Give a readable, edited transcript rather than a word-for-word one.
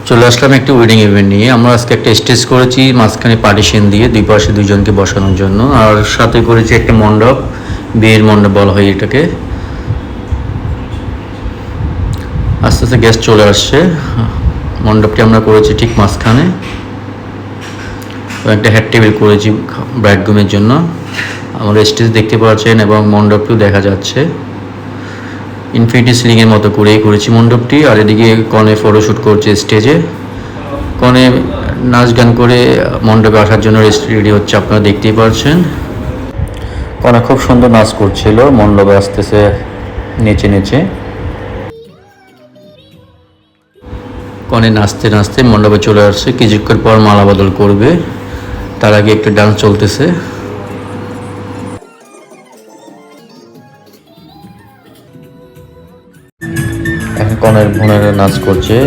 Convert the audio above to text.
চলে আসলাম একটি wedding event নিয়ে। আমরা আজকে একটা স্টেজ করেছি মাঝখানে পার্টিশন দিয়ে, দুই পাশে দুইজনকে বসানোর জন্য। আর সাথে করেছি একটা মণ্ডপ, বিয়ের মণ্ডপ বলা হয় এটাকে। আস্তে আস্তে গেস্ট চলে আসছে। মণ্ডপটি আমরা করেছি ঠিক মাঝখানে। একটা হেড টেবিল করেছি ব্রাইডগ্রুমের জন্য। আমরা স্টেজ দেখতে পাচ্ছেন এবং মণ্ডপটিও দেখা যাচ্ছে। ইনফিনিটি সিলিংয়ের মতো করেই করেছি মণ্ডপটি। আর এদিকে কনে ফটোশ্যুট করছে স্টেজে। কনে নাচ গান করে মণ্ডপে আসার জন্য রেডি হচ্ছে, আপনারা দেখতেই পাচ্ছেন। কনে খুব সুন্দর নাচ করছিল, মণ্ডপে আসতেছে নেচে নেচে। কনে নাচতে নাচতে মণ্ডপে চলে আসছে, কিছুক্ষণ পর মালা বদল করবে। তার আগে একটু ডান্স চলতেছে। এখন কনের বোনেরা নাচ করছে,